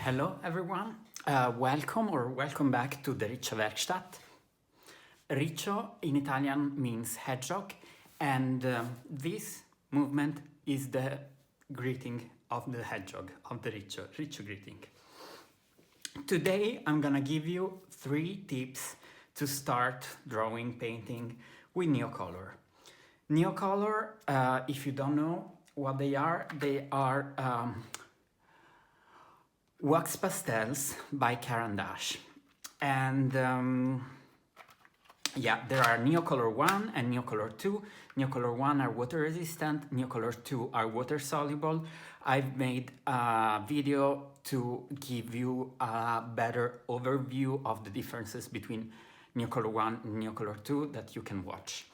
Hello everyone, welcome back to the Riccio Werkstatt. Riccio in Italian means hedgehog, and this movement is the greeting of the hedgehog, of the Riccio greeting. Today I'm gonna give you 3 tips to start drawing, painting with NEOCOLOR. NEOCOLOR, if you don't know what they are wax pastels by Caran. And there are NEOCOLOR 1 and NEOCOLOR 2. NEOCOLOR 1 are water resistant, NEOCOLOR 2 are water soluble. I've made a video to give you a better overview of the differences between NEOCOLOR 1 and NEOCOLOR 2 that you can watch.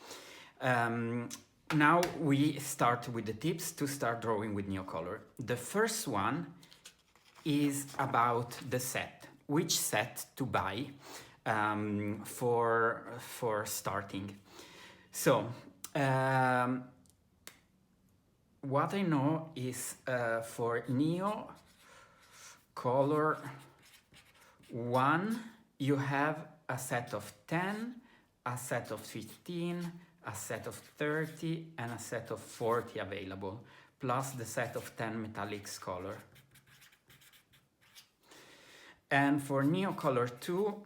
Now we start with the tips to start drawing with NEOCOLOR. The first one is about the set, which set to buy for starting. So what I know is for NEOCOLOR 1 you have a set of 10, a set of 15, a set of 30 and a set of 40 available, plus the set of 10 metallics color. And for NEOCOLOR 2,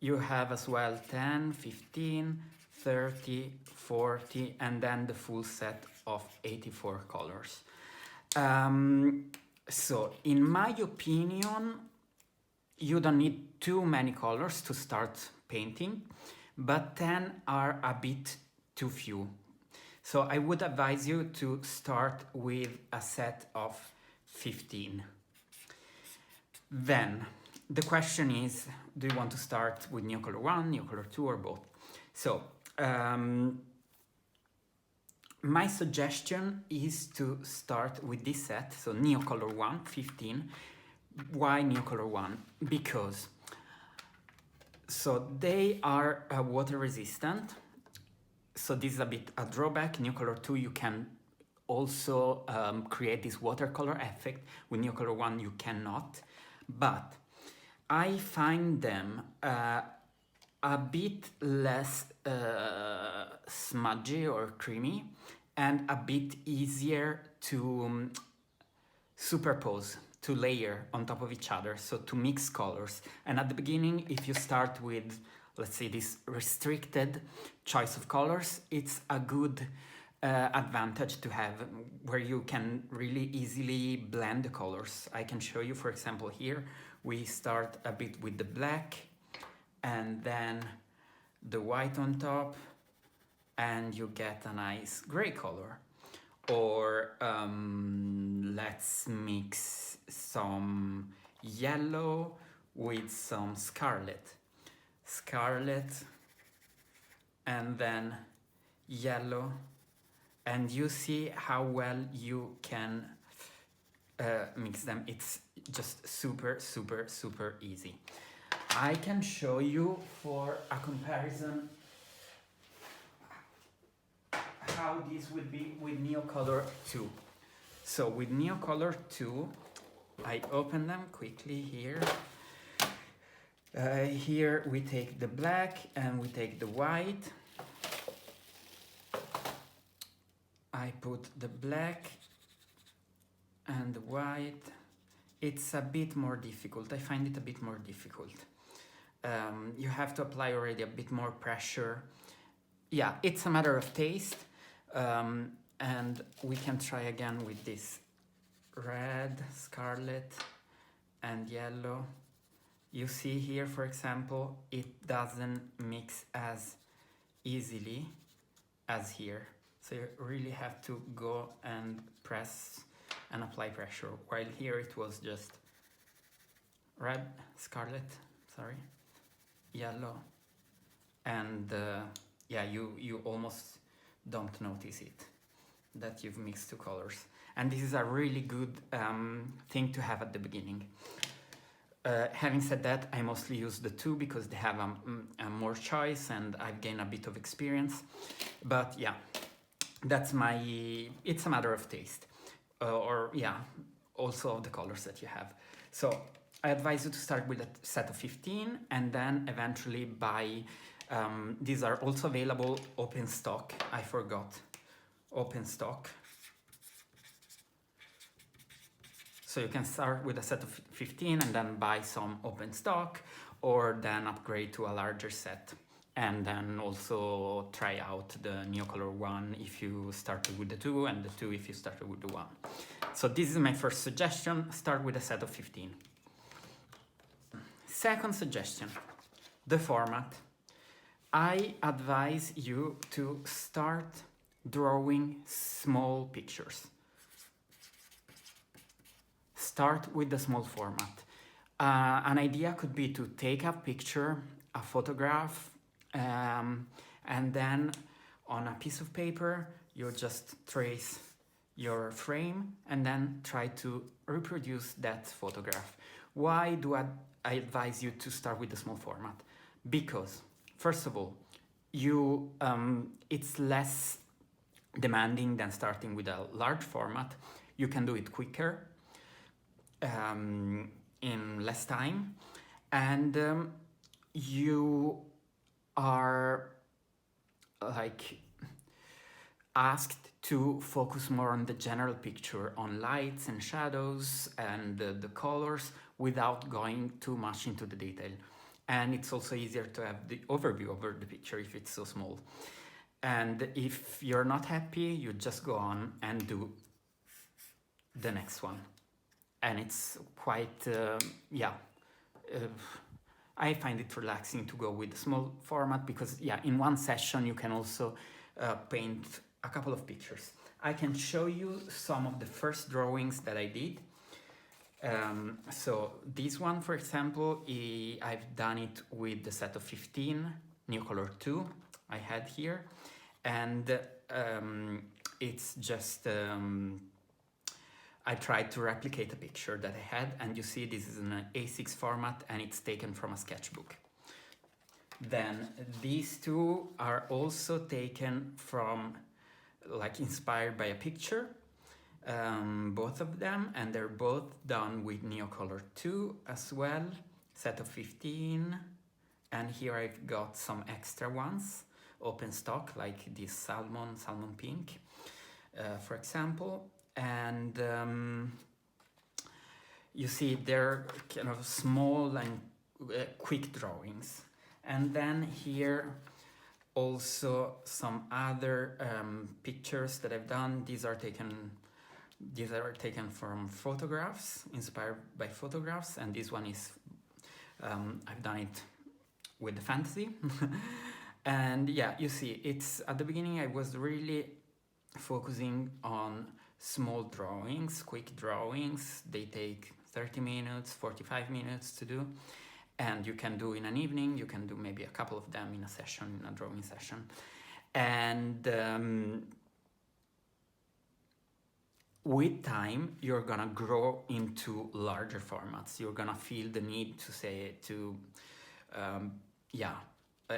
you have as well 10, 15, 30, 40, and then the full set of 84 colors. So, in my opinion, you don't need too many colors to start painting, but 10 are a bit too few. So I would advise you to start with a set of 15. Then the question is, do you want to start with NEOCOLOR 1, NEOCOLOR 2 or both? So my suggestion is to start with this set, so NEOCOLOR 1, 15. Why NEOCOLOR 1? Because they are water resistant. So this is a bit a drawback. NEOCOLOR 2 you can also create this watercolor effect. With NEOCOLOR 1 you cannot. But I find them a bit less smudgy or creamy and a bit easier to superpose, to layer on top of each other, so to mix colors. And at the beginning, if you start with, let's say, this restricted choice of colors, it's a good advantage to have, where you can really easily blend the colors. I can show you, for example, here we start a bit with the black and then the white on top, and you get a nice gray color. Or let's mix some yellow with some scarlet, and then yellow, and you see how well you can mix them. It's just super easy. I can show you for a comparison how this would be with NEOCOLOR 2. So with NEOCOLOR 2, I open them quickly here. Here we take the black and we take the white. I put the black and the white. It's a bit more difficult. I find it a bit more difficult. You have to apply already a bit more pressure. Yeah, it's a matter of taste. And we can try again with this red, scarlet and yellow. You see here, for example, it doesn't mix as easily as here. So you really have to go and press and apply pressure, while here it was just red, scarlet, yellow, and you almost don't notice it, that you've mixed 2 colors. And this is a really good thing to have at the beginning. Having said that, I mostly use the 2 because they have a more choice and I've gained a bit of experience. But yeah, that's it's a matter of taste. or yeah, also of the colors that you have. So I advise you to start with a set of 15 and then eventually buy, these are also available open stock, I forgot, open stock. So you can start with a set of 15 and then buy some open stock, or then upgrade to a larger set. And then also try out the NEOCOLOR one if you started with the 2, and the 2 if you started with the 1. So this is my first suggestion, start with a set of 15. Second suggestion, the format. I advise you to start drawing small pictures. Start with the small format. An idea could be to take a picture, a photograph, and then on a piece of paper you just trace your frame and then try to reproduce that photograph. Why do I advise you to start with the small format? Because first of all, it's less demanding than starting with a large format. You can do it quicker, in less time, and you are like asked to focus more on the general picture, on lights and shadows and the colors, without going too much into the detail. And it's also easier to have the overview over the picture if it's so small. And if you're not happy, you just go on and do the next one. And it's quite, I find it relaxing to go with a small format because, yeah, in one session you can also paint a couple of pictures. I can show you some of the first drawings that I did. So this one, for example, I've done it with the set of 15, NEOCOLOR 2 I had here. And it's just... I tried to replicate a picture that I had, and you see this is in an A6 format and it's taken from a sketchbook. Then these two are also taken from, like, inspired by a picture, both of them, and they're both done with NEOCOLOR 2 as well, set of 15, and here I've got some extra ones, open stock, like this salmon pink, for example. And you see they're kind of small and quick drawings. And then here also some other pictures that I've done. These are taken from photographs, inspired by photographs, and this one is I've done it with the fantasy. And yeah, you see, it's at the beginning I was really focusing on small drawings, quick drawings. They take 30 minutes, 45 minutes to do, and you can do in an evening, you can do maybe a couple of them in a session, in a drawing session. And with time, you're gonna grow into larger formats. You're gonna feel the need to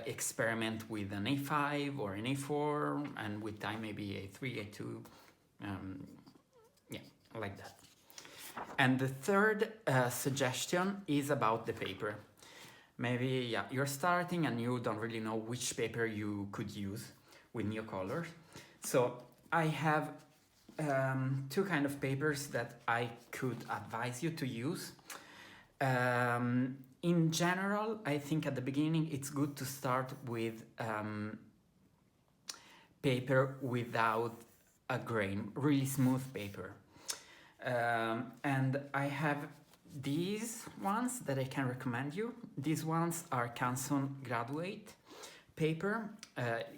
experiment with an A5 or an A4, and with time maybe A3, A2, like that. And the third suggestion is about the paper. Maybe you're starting and you don't really know which paper you could use with NEOCOLOR. So I have two kind of papers that I could advise you to use. In general, I think at the beginning it's good to start with paper without a grain, really smooth paper. And I have these ones that I can recommend you. These ones are Canson Graduate paper.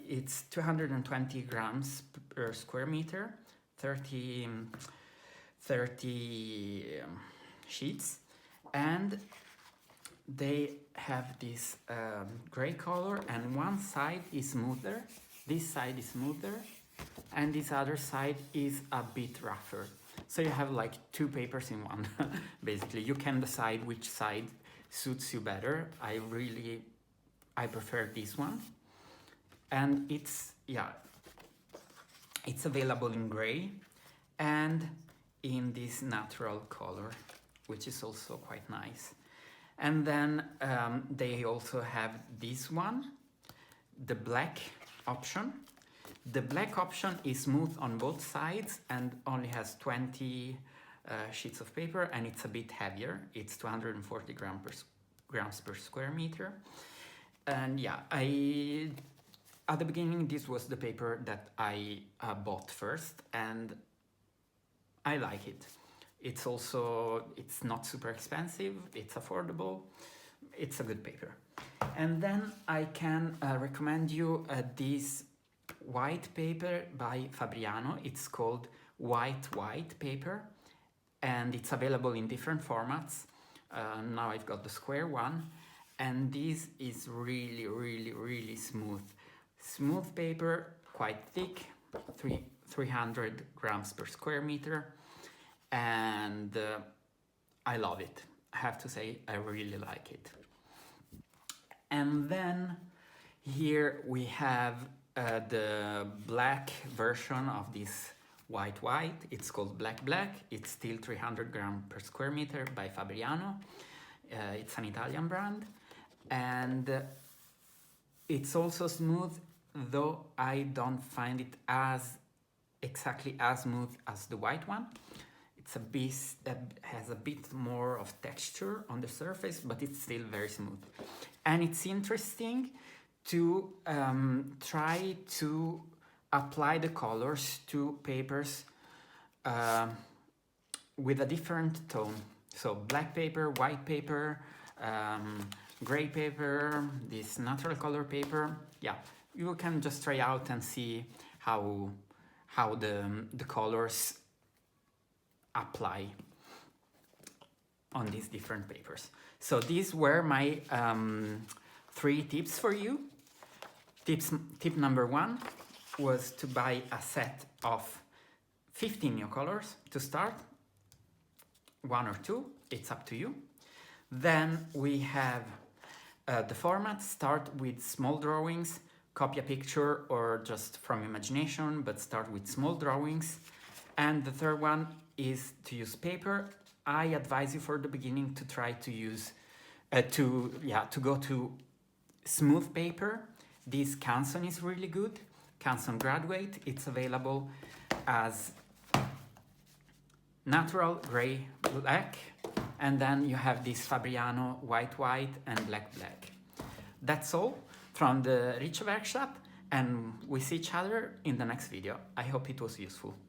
It's 220 grams per square meter, 30 sheets, and they have this gray color, and one side is smoother, this side is smoother, and this other side is a bit rougher. So you have like two papers in one. Basically, you can decide which side suits you better. I prefer this one, and it's available in gray, and in this natural color, which is also quite nice. And then they also have this one, the black option. The black option is smooth on both sides and only has 20 sheets of paper, and it's a bit heavier. It's 240 grams per square meter. And yeah, at the beginning this was the paper that I bought first, and I like it. It's not super expensive, it's affordable, it's a good paper. And then I can recommend you this white paper by Fabriano. It's called white paper, and it's available in different formats. Now I've got the square one, and this is really smooth paper, quite thick, 300 grams per square meter, and I love it. I have to say, I really like it. And then here we have the black version of this white. It's called black. It's still 300 grams per square meter by Fabriano. It's an Italian brand, and it's also smooth, though I don't find it exactly as smooth as the white one. It's a bit that has a bit more of texture on the surface, but it's still very smooth. And it's interesting to try to apply the colors to papers with a different tone. So black paper, white paper, gray paper, this natural color paper. Yeah, you can just try out and see how the colors apply on these different papers. So these were my 3 tips for you. Tip number 1 was to buy a set of 15 NEOCOLORs to start, 1 or 2, it's up to you. Then we have the format. Start with small drawings, copy a picture or just from imagination, but start with small drawings. And the third one is to use paper. I advise you for the beginning to try to use to go to smooth paper. This Canson is really good. Canson Graduate. It's available as natural, gray, black, and then you have this Fabriano white and black. That's all from the Rich Workshop, and we see each other in the next video. I hope it was useful.